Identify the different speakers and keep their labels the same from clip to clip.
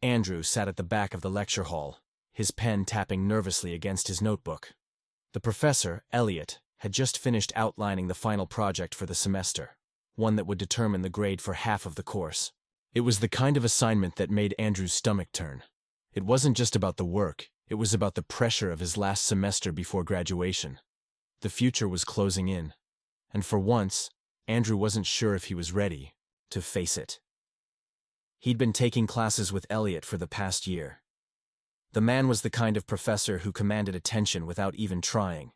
Speaker 1: Andrew sat at the back of the lecture hall, his pen tapping nervously against his notebook. The professor, Elliot, had just finished outlining the final project for the semester, one that would determine the grade for half of the course. It was the kind of assignment that made Andrew's stomach turn. It wasn't just about the work, it was about the pressure of his last semester before graduation. The future was closing in, and for once, Andrew wasn't sure if he was ready to face it. He'd been taking classes with Elliot for the past year. The man was the kind of professor who commanded attention without even trying.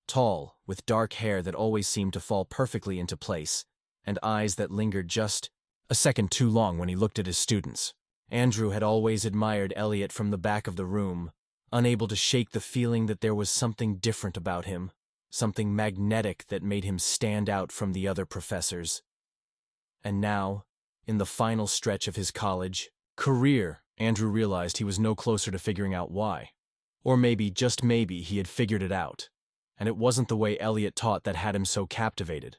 Speaker 1: Tall, with dark hair that always seemed to fall perfectly into place, and eyes that lingered just a second too long when he looked at his students. Andrew had always admired Elliot from the back of the room, unable to shake the feeling that there was something different about him, something magnetic that made him stand out from the other professors. And now, in the final stretch of his college career, Andrew realized he was no closer to figuring out why. Or maybe, just maybe, he had figured it out, and it wasn't the way Elliot taught that had him so captivated.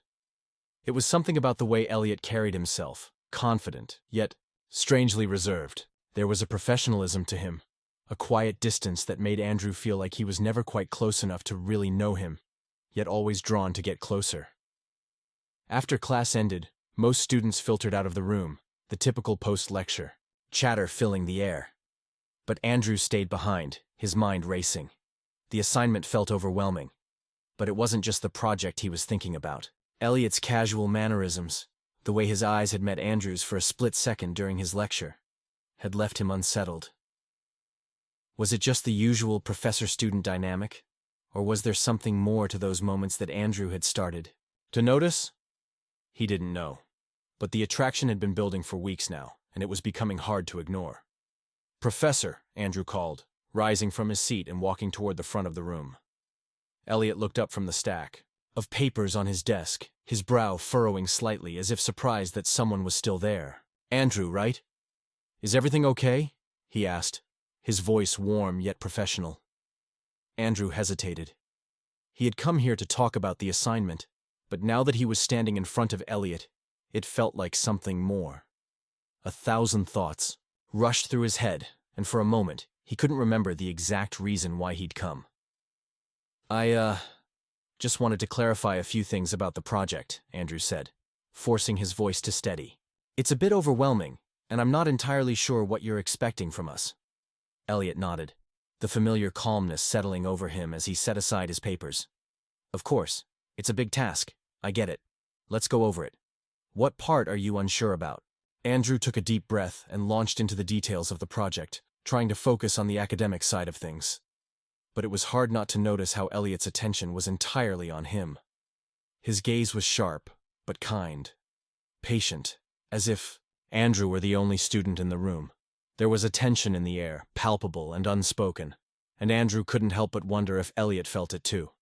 Speaker 1: It was something about the way Elliot carried himself, confident, yet strangely reserved. There was a professionalism to him, a quiet distance that made Andrew feel like he was never quite close enough to really know him, yet always drawn to get closer. After class ended, most students filtered out of the room, the typical post-lecture chatter filling the air. But Andrew stayed behind, his mind racing. The assignment felt overwhelming, but it wasn't just the project he was thinking about. Elliot's casual mannerisms, the way his eyes had met Andrew's for a split second during his lecture, had left him unsettled. Was it just the usual professor-student dynamic, or was there something more to those moments that Andrew had started to notice? He didn't know, but the attraction had been building for weeks now, and it was becoming hard to ignore. "Professor," Andrew called, rising from his seat and walking toward the front of the room. Elliot looked up from the stack of papers on his desk, his brow furrowing slightly as if surprised that someone was still there. "Andrew, right? Is everything okay?" he asked, his voice warm yet professional. Andrew hesitated. He had come here to talk about the assignment, but now that he was standing in front of Elliot, it felt like something more. 1,000 thoughts rushed through his head, and for a moment, he couldn't remember the exact reason why he'd come. I just wanted to clarify a few things about the project," Andrew said, forcing his voice to steady. "It's a bit overwhelming, and I'm not entirely sure what you're expecting from us." Elliot nodded, the familiar calmness settling over him as he set aside his papers. "Of course, it's a big task. I get it. Let's go over it. What part are you unsure about?" Andrew took a deep breath and launched into the details of the project, trying to focus on the academic side of things. But it was hard not to notice how Elliot's attention was entirely on him. His gaze was sharp, but kind, patient, as if Andrew were the only student in the room. There was a tension in the air, palpable and unspoken, and Andrew couldn't help but wonder if Elliot felt it too.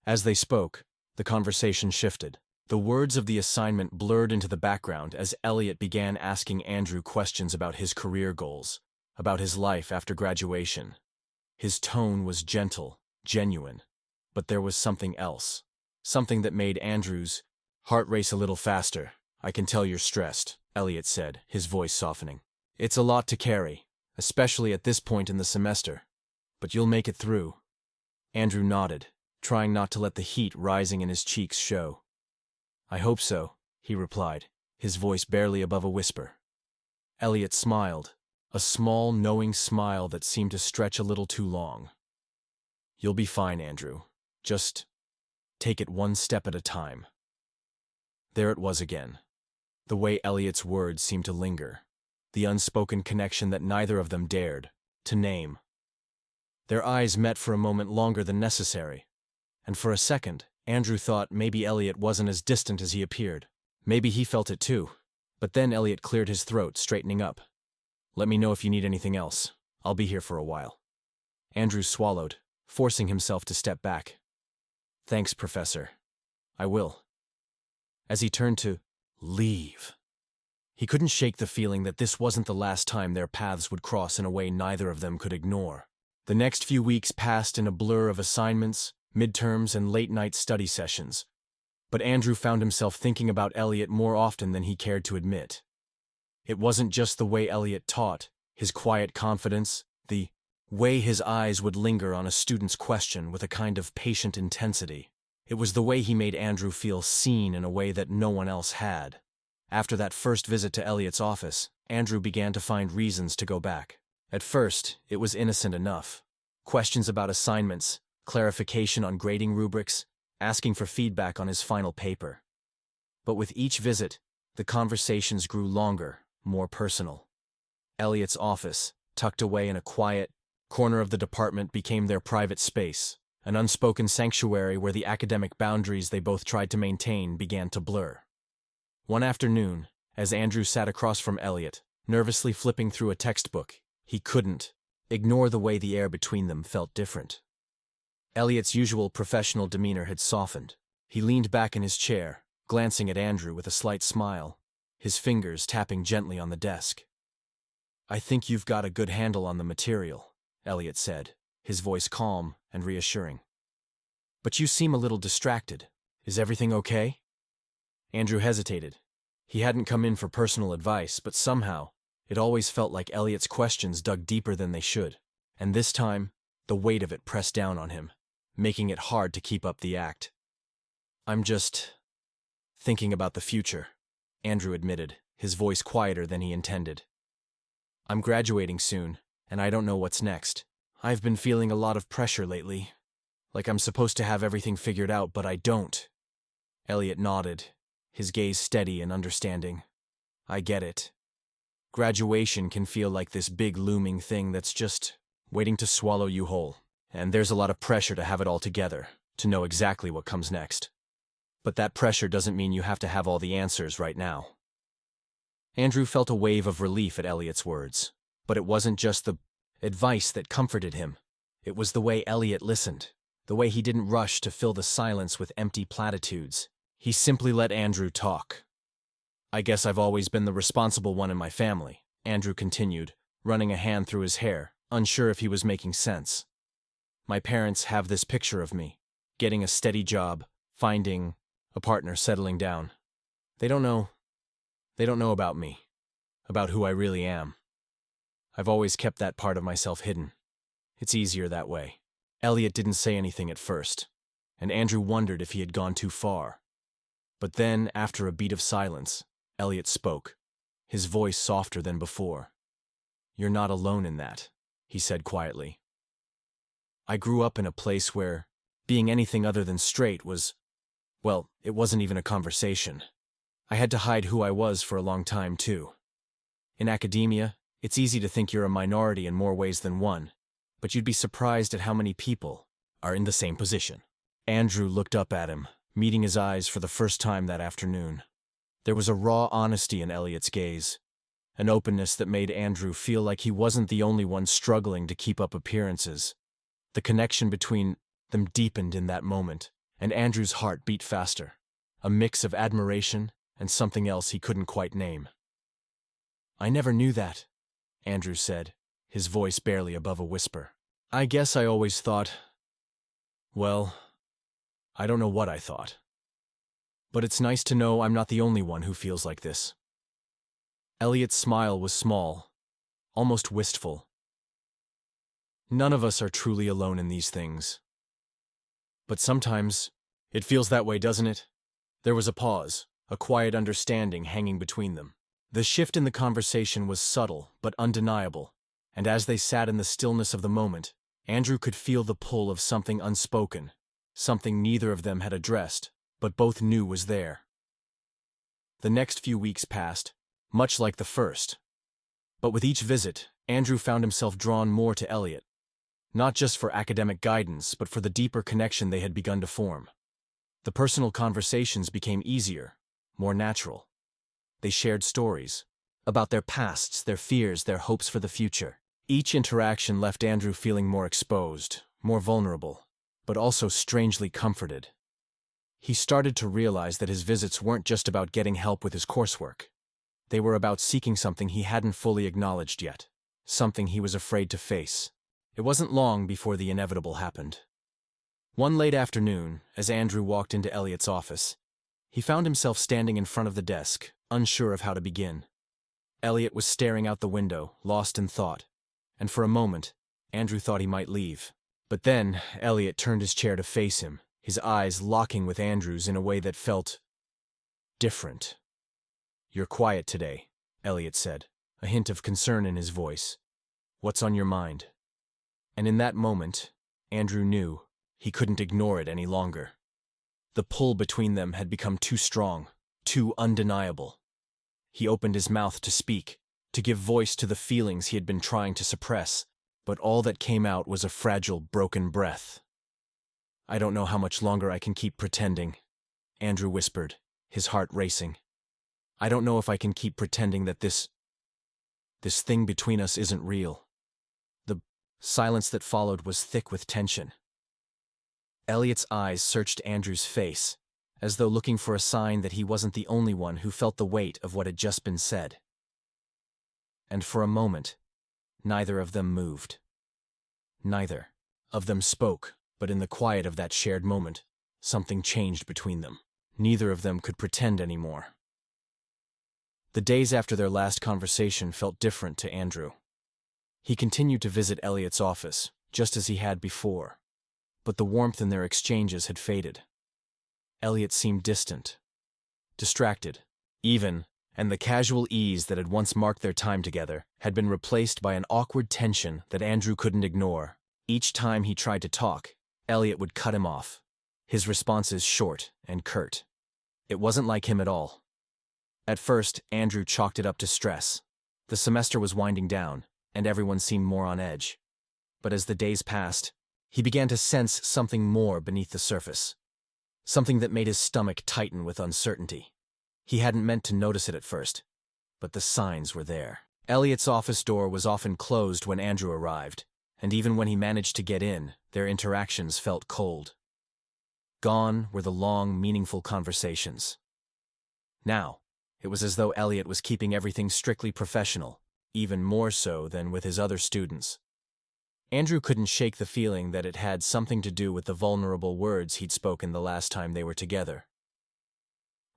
Speaker 1: As they spoke, the conversation shifted. The words of the assignment blurred into the background as Elliot began asking Andrew questions about his career goals, about his life after graduation. His tone was gentle, genuine, but there was something else, something that made Andrew's heart race a little faster. "I can tell you're stressed," Elliot said, his voice softening. "It's a lot to carry, especially at this point in the semester, but you'll make it through." Andrew nodded, trying not to let the heat rising in his cheeks show. "I hope so," he replied, his voice barely above a whisper. Elliot smiled, a small, knowing smile that seemed to stretch a little too long. "You'll be fine, Andrew. Just take it one step at a time." There it was again. The way Elliot's words seemed to linger, the unspoken connection that neither of them dared to name. Their eyes met for a moment longer than necessary, and for a second, Andrew thought maybe Elliot wasn't as distant as he appeared. Maybe he felt it too. But then Elliot cleared his throat, straightening up. "Let me know if you need anything else. I'll be here for a while." Andrew swallowed, forcing himself to step back. "Thanks, Professor. I will." As he turned to leave, he couldn't shake the feeling that this wasn't the last time their paths would cross in a way neither of them could ignore. The next few weeks passed in a blur of assignments, midterms, and late-night study sessions, but Andrew found himself thinking about Elliot more often than he cared to admit. It wasn't just the way Elliot taught, His quiet confidence, the way his eyes would linger on a student's question with a kind of patient intensity. It was the way he made Andrew feel seen in a way that no one else had. After that first visit to Elliot's office, Andrew began to find reasons to go back. At first, it was innocent enough. Questions about assignments, clarification on grading rubrics, asking for feedback on his final paper. But with each visit, the conversations grew longer, more personal. Elliot's office, tucked away in a quiet corner of the department, became their private space, an unspoken sanctuary where the academic boundaries they both tried to maintain began to blur. One afternoon, as Andrew sat across from Elliot, nervously flipping through a textbook, he couldn't ignore the way the air between them felt different. Elliot's usual professional demeanor had softened. He leaned back in his chair, glancing at Andrew with a slight smile, his fingers tapping gently on the desk. "I think you've got a good handle on the material," Elliot said, his voice calm and reassuring. "But you seem a little distracted. Is everything okay?" Andrew hesitated. He hadn't come in for personal advice, but somehow, it always felt like Elliot's questions dug deeper than they should. And this time, the weight of it pressed down on him, making it hard to keep up the act. "I'm just thinking about the future," Andrew admitted, his voice quieter than he intended. "I'm graduating soon, and I don't know what's next. I've been feeling a lot of pressure lately, like I'm supposed to have everything figured out, but I don't." Elliot nodded, his gaze steady and understanding. "I get it. Graduation can feel like this big looming thing that's just waiting to swallow you whole, and there's a lot of pressure to have it all together, to know exactly what comes next. But that pressure doesn't mean you have to have all the answers right now." Andrew felt a wave of relief at Elliot's words, but it wasn't just the advice that comforted him. It was the way Elliot listened, the way he didn't rush to fill the silence with empty platitudes. He simply let Andrew talk. "I guess I've always been the responsible one in my family," Andrew continued, running a hand through his hair, unsure if he was making sense. "My parents have this picture of me, getting a steady job, finding a partner, settling down. They don't know about me, about who I really am. I've always kept that part of myself hidden. It's easier that way." Elliot didn't say anything at first, and Andrew wondered if he had gone too far. But then, after a beat of silence, Elliot spoke, his voice softer than before. "You're not alone in that," he said quietly. "I grew up in a place where being anything other than straight was, well, it wasn't even a conversation. I had to hide who I was for a long time, too. In academia, it's easy to think you're a minority in more ways than one, but you'd be surprised at how many people are in the same position." Andrew looked up at him, meeting his eyes for the first time that afternoon. There was a raw honesty in Elliot's gaze, an openness that made Andrew feel like he wasn't the only one struggling to keep up appearances. The connection between them deepened in that moment, and Andrew's heart beat faster, a mix of admiration and something else he couldn't quite name. "I never knew that," Andrew said, his voice barely above a whisper. "I guess I always thought, well, I don't know what I thought. But it's nice to know I'm not the only one who feels like this." Elliot's smile was small, almost wistful. "None of us are truly alone in these things. But sometimes it feels that way, doesn't it?" There was a pause, a quiet understanding hanging between them. The shift in the conversation was subtle but undeniable, and as they sat in the stillness of the moment, Andrew could feel the pull of something unspoken, something neither of them had addressed, but both knew was there. The next few weeks passed, much like the first. But with each visit, Andrew found himself drawn more to Elliot, not just for academic guidance, but for the deeper connection they had begun to form. The personal conversations became easier, more natural. They shared stories about their pasts, their fears, their hopes for the future. Each interaction left Andrew feeling more exposed, more vulnerable, but also strangely comforted. He started to realize that his visits weren't just about getting help with his coursework. They were about seeking something he hadn't fully acknowledged yet, something he was afraid to face. It wasn't long before the inevitable happened. One late afternoon, as Andrew walked into Elliot's office, he found himself standing in front of the desk, unsure of how to begin. Elliot was staring out the window, lost in thought, and for a moment, Andrew thought he might leave. But then, Elliot turned his chair to face him, his eyes locking with Andrew's in a way that felt different. "You're quiet today," Elliot said, a hint of concern in his voice. "What's on your mind?" And in that moment, Andrew knew he couldn't ignore it any longer. The pull between them had become too strong, too undeniable. He opened his mouth to speak, to give voice to the feelings he had been trying to suppress, but all that came out was a fragile, broken breath. "I don't know how much longer I can keep pretending," Andrew whispered, his heart racing. "I don't know if I can keep pretending that this thing between us isn't real." The silence that followed was thick with tension. Elliot's eyes searched Andrew's face, as though looking for a sign that he wasn't the only one who felt the weight of what had just been said. And for a moment, neither of them moved. Neither of them spoke, but in the quiet of that shared moment, something changed between them. Neither of them could pretend anymore. The days after their last conversation felt different to Andrew. He continued to visit Elliot's office, just as he had before, but the warmth in their exchanges had faded. Elliot seemed distant, distracted, even, and the casual ease that had once marked their time together had been replaced by an awkward tension that Andrew couldn't ignore. Each time he tried to talk, Elliot would cut him off, his responses short and curt. It wasn't like him at all. At first, Andrew chalked it up to stress. The semester was winding down, and everyone seemed more on edge. But as the days passed, he began to sense something more beneath the surface. Something that made his stomach tighten with uncertainty. He hadn't meant to notice it at first, but the signs were there. Elliot's office door was often closed when Andrew arrived, and even when he managed to get in, their interactions felt cold. Gone were the long, meaningful conversations. Now, it was as though Elliot was keeping everything strictly professional, even more so than with his other students. Andrew couldn't shake the feeling that it had something to do with the vulnerable words he'd spoken the last time they were together.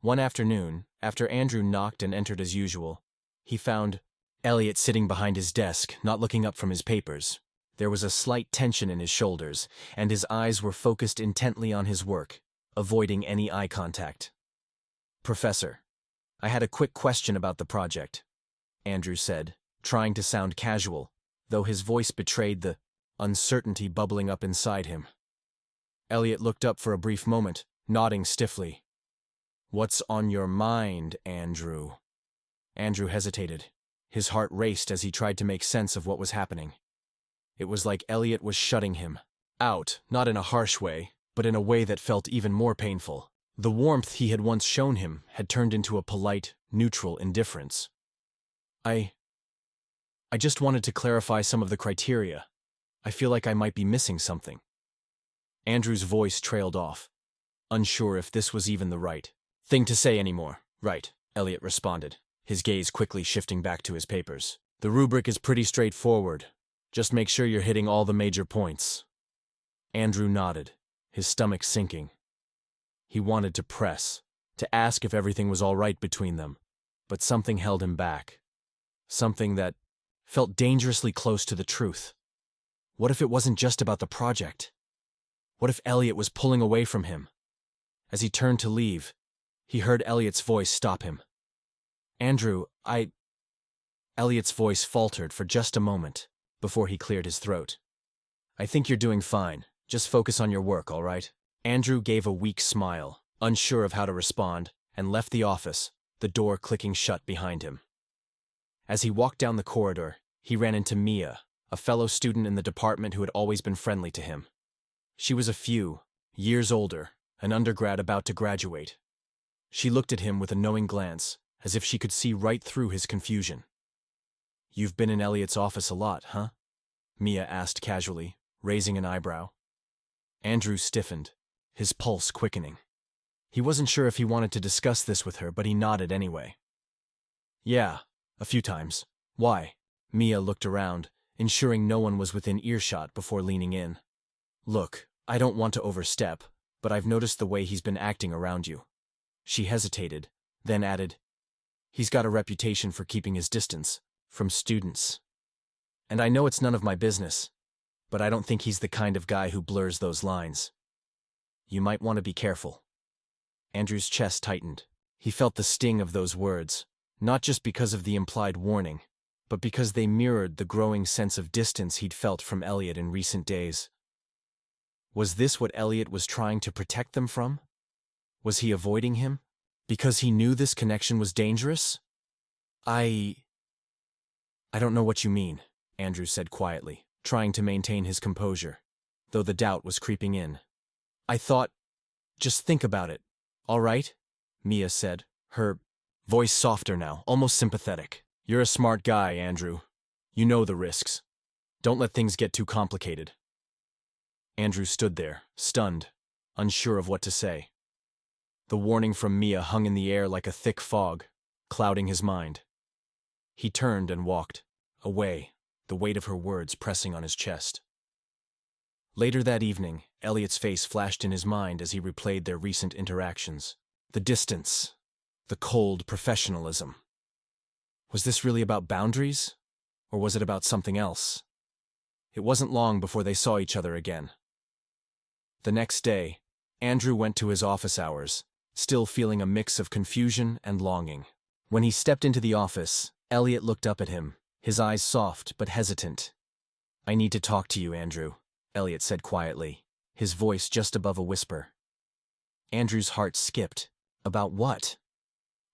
Speaker 1: One afternoon, after Andrew knocked and entered as usual, he found Elliot sitting behind his desk, not looking up from his papers. There was a slight tension in his shoulders, and his eyes were focused intently on his work, avoiding any eye contact. "Professor, I had a quick question about the project," Andrew said, trying to sound casual, though his voice betrayed the uncertainty bubbling up inside him. Elliot looked up for a brief moment, nodding stiffly. "What's on your mind, Andrew?" Andrew hesitated. His heart raced as he tried to make sense of what was happening. It was like Elliot was shutting him out, not in a harsh way, but in a way that felt even more painful. The warmth he had once shown him had turned into a polite, neutral indifference. I just wanted to clarify some of the criteria. I feel like I might be missing something." Andrew's voice trailed off, unsure if this was even the right thing to say anymore. "Right," Elliot responded, his gaze quickly shifting back to his papers. "The rubric is pretty straightforward. Just make sure you're hitting all the major points." Andrew nodded, his stomach sinking. He wanted to press, to ask if everything was all right between them, but something held him back. Something that felt dangerously close to the truth. What if it wasn't just about the project? What if Elliot was pulling away from him? As he turned to leave, he heard Elliot's voice stop him. "Andrew, Elliot's voice faltered for just a moment before he cleared his throat. "I think you're doing fine. Just focus on your work, all right?" Andrew gave a weak smile, unsure of how to respond, and left the office, the door clicking shut behind him. As he walked down the corridor, he ran into Mia, a fellow student in the department who had always been friendly to him. She was a few years older, an undergrad about to graduate. She looked at him with a knowing glance, as if she could see right through his confusion. "You've been in Elliot's office a lot, huh?" Mia asked casually, raising an eyebrow. Andrew stiffened, his pulse quickening. He wasn't sure if he wanted to discuss this with her, but he nodded anyway. "Yeah, a few times. Why?" Mia looked around, ensuring no one was within earshot before leaning in. "Look, I don't want to overstep, but I've noticed the way he's been acting around you." She hesitated, then added, He's got a reputation for keeping his distance from students. And I know it's none of my business, but I don't think he's the kind of guy who blurs those lines. You might want to be careful. Andrew's chest tightened. He felt the sting of those words, not just because of the implied warning, but because they mirrored the growing sense of distance he'd felt from Elliot in recent days. Was this what Elliot was trying to protect them from? Was he avoiding him? Because he knew this connection was dangerous? I don't know what you mean, Andrew said quietly, trying to maintain his composure, though the doubt was creeping in. I thought, just think about it, all right? Mia said, her voice softer now, almost sympathetic. You're a smart guy, Andrew. You know the risks. Don't let things get too complicated. Andrew stood there, stunned, unsure of what to say. The warning from Mia hung in the air like a thick fog, clouding his mind. He turned and walked away, the weight of her words pressing on his chest. Later that evening, Elliot's face flashed in his mind as he replayed their recent interactions. The distance, the cold professionalism. Was this really about boundaries, or was it about something else? It wasn't long before they saw each other again. The next day, Andrew went to his office hours, still feeling a mix of confusion and longing. When he stepped into the office, Elliot looked up at him, his eyes soft but hesitant. I need to talk to you, Andrew, Elliot said quietly, his voice just above a whisper. Andrew's heart skipped. About what?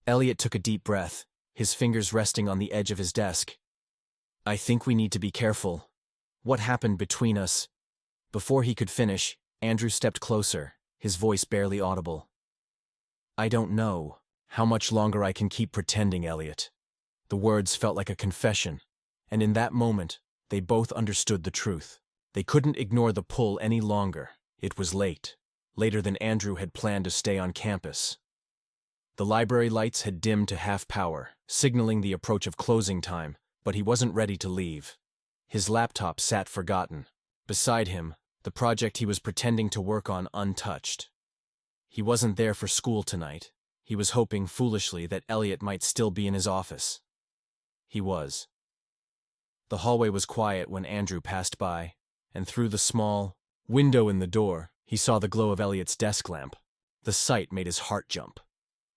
Speaker 1: Elliot took a deep breath, his fingers resting on the edge of his desk. I think we need to be careful. What happened between us? Before he could finish, Andrew stepped closer, his voice barely audible. I don't know how much longer I can keep pretending, Elliot. The words felt like a confession, and in that moment, they both understood the truth. They couldn't ignore the pull any longer. It was late, later than Andrew had planned to stay on campus. The library lights had dimmed to half power, signaling the approach of closing time, but he wasn't ready to leave. His laptop sat forgotten. Beside him, the project he was pretending to work on untouched. He wasn't there for school tonight. He was hoping foolishly that Elliot might still be in his office. He was. The hallway was quiet when Andrew passed by, and through the small window in the door, he saw the glow of Elliot's desk lamp. The sight made his heart jump.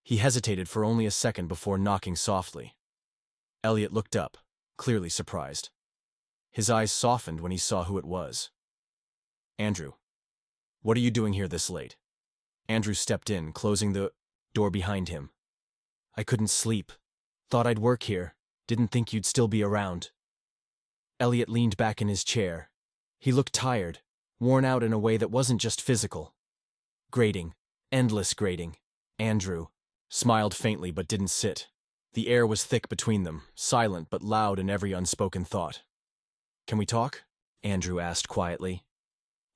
Speaker 1: He hesitated for only a second before knocking softly. Elliot looked up, clearly surprised. His eyes softened when he saw who it was. Andrew, what are you doing here this late? Andrew stepped in, closing the door behind him. I couldn't sleep. Thought I'd work here. Didn't think you'd still be around. Elliot leaned back in his chair. He looked tired, worn out in a way that wasn't just physical. Grating, endless grating. Andrew smiled faintly but didn't sit. The air was thick between them, silent but loud in every unspoken thought. Can we talk? Andrew asked quietly.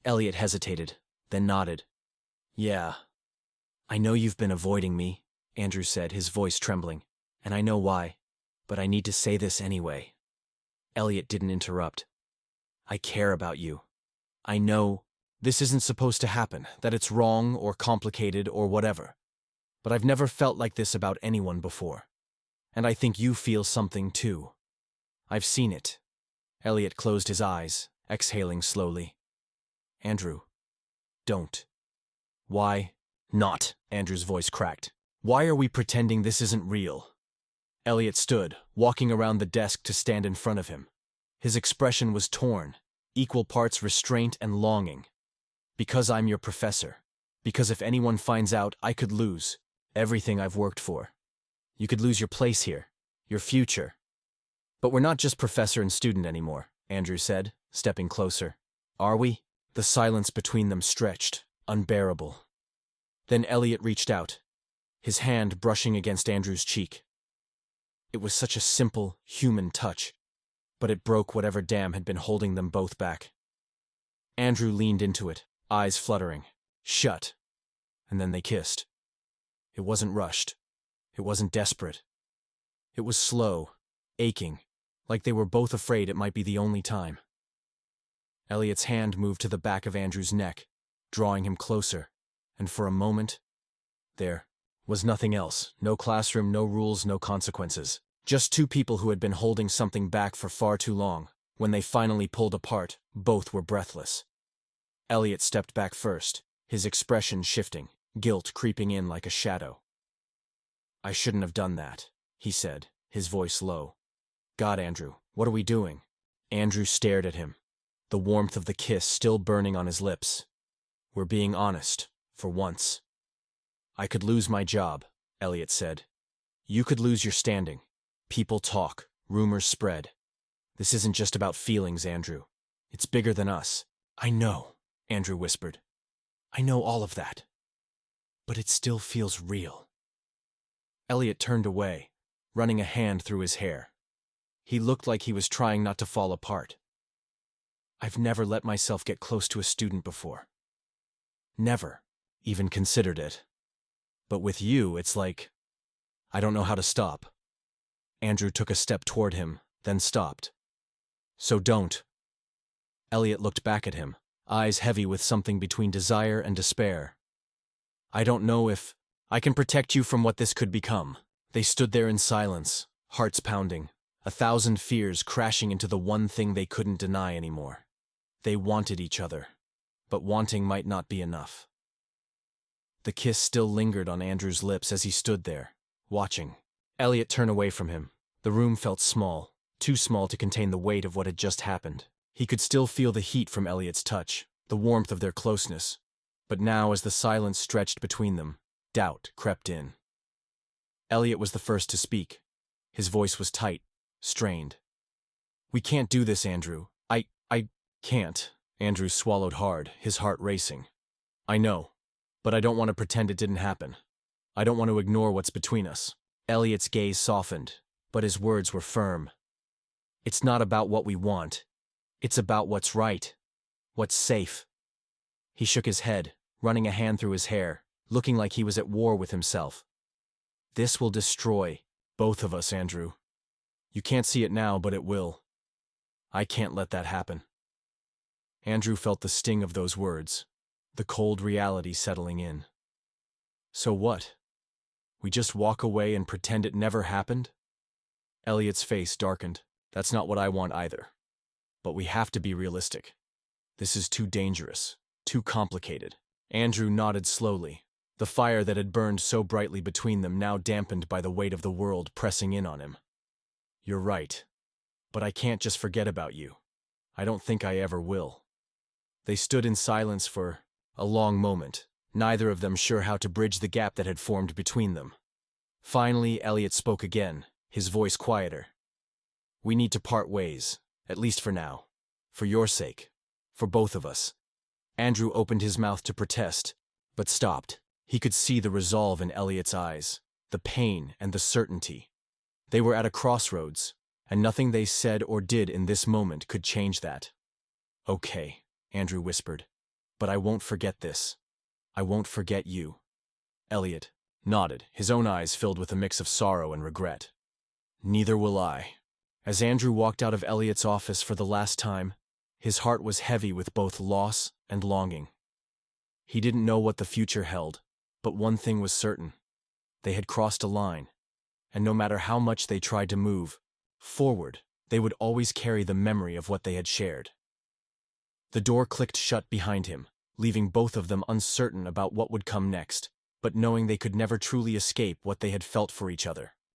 Speaker 1: Elliot hesitated, then nodded. Yeah. I know you've been avoiding me, Andrew said, his voice trembling, and I know why, but I need to say this anyway. Elliot didn't interrupt. I care about you. I know this isn't supposed to happen, that it's wrong or complicated or whatever, but I've never felt like this about anyone before. And I think you feel something too. I've seen it. Elliot closed his eyes, exhaling slowly. Andrew, don't. Why not? Andrew's voice cracked. Why are we pretending this isn't real? Elliot stood, walking around the desk to stand in front of him. His expression was torn, equal parts restraint and longing. Because I'm your professor. Because if anyone finds out, I could lose everything I've worked for. You could lose your place here, your future. But we're not just professor and student anymore, Andrew said, stepping closer. Are we? The silence between them stretched, unbearable. Then Elliot reached out, his hand brushing against Andrew's cheek. It was such a simple, human touch, but it broke whatever dam had been holding them both back. Andrew leaned into it, eyes fluttering, shut, and then they kissed. It wasn't rushed. It wasn't desperate. It was slow, aching, like they were both afraid it might be the only time. Elliot's hand moved to the back of Andrew's neck, drawing him closer, and for a moment, there was nothing else. No classroom, no rules, no consequences. Just two people who had been holding something back for far too long. When they finally pulled apart, both were breathless. Elliot stepped back first, his expression shifting, guilt creeping in like a shadow. "I shouldn't have done that," he said, his voice low. "God, Andrew, what are we doing?" Andrew stared at him, the warmth of the kiss still burning on his lips. "We're being honest, for once." "I could lose my job," Elliot said. "You could lose your standing. People talk, rumors spread. This isn't just about feelings, Andrew. It's bigger than us." "I know," Andrew whispered. "I know all of that. But it still feels real." Elliot turned away, running a hand through his hair. He looked like he was trying not to fall apart. "I've never let myself get close to a student before. Never even considered it. But with you, it's like, I don't know how to stop." Andrew took a step toward him, then stopped. "So don't." Elliot looked back at him, eyes heavy with something between desire and despair. "I don't know if I can protect you from what this could become." They stood there in silence, hearts pounding, 1,000 fears crashing into the one thing they couldn't deny anymore. They wanted each other, but wanting might not be enough. The kiss still lingered on Andrew's lips as he stood there, watching. Elliot turned away from him. The room felt small, too small to contain the weight of what had just happened. He could still feel the heat from Elliot's touch, the warmth of their closeness. But now, as the silence stretched between them, doubt crept in. Elliot was the first to speak. His voice was tight, strained. "We can't do this, Andrew. I can't." Andrew swallowed hard, his heart racing. "I know, but I don't want to pretend it didn't happen. I don't want to ignore what's between us." Elliot's gaze softened, but his words were firm. "It's not about what we want. It's about what's right, what's safe." He shook his head, running a hand through his hair, looking like he was at war with himself. "This will destroy both of us, Andrew. You can't see it now, but it will. I can't let that happen." Andrew felt the sting of those words, the cold reality settling in. "So what? We just walk away and pretend it never happened?" Elliot's face darkened. "That's not what I want either. But we have to be realistic. This is too dangerous, too complicated." Andrew nodded slowly, the fire that had burned so brightly between them now dampened by the weight of the world pressing in on him. "You're right. But I can't just forget about you. I don't think I ever will." They stood in silence for a long moment, neither of them sure how to bridge the gap that had formed between them. Finally, Elliot spoke again, his voice quieter. "We need to part ways, at least for now. For your sake. For both of us." Andrew opened his mouth to protest, but stopped. He could see the resolve in Elliot's eyes, the pain and the certainty. They were at a crossroads, and nothing they said or did in this moment could change that. "Okay," Andrew whispered, "but I won't forget this. I won't forget you." Elliot nodded, his own eyes filled with a mix of sorrow and regret. "Neither will I." As Andrew walked out of Elliot's office for the last time, his heart was heavy with both loss and longing. He didn't know what the future held, but one thing was certain. They had crossed a line, and no matter how much they tried to move forward, they would always carry the memory of what they had shared. The door clicked shut behind him, leaving both of them uncertain about what would come next, but knowing they could never truly escape what they had felt for each other.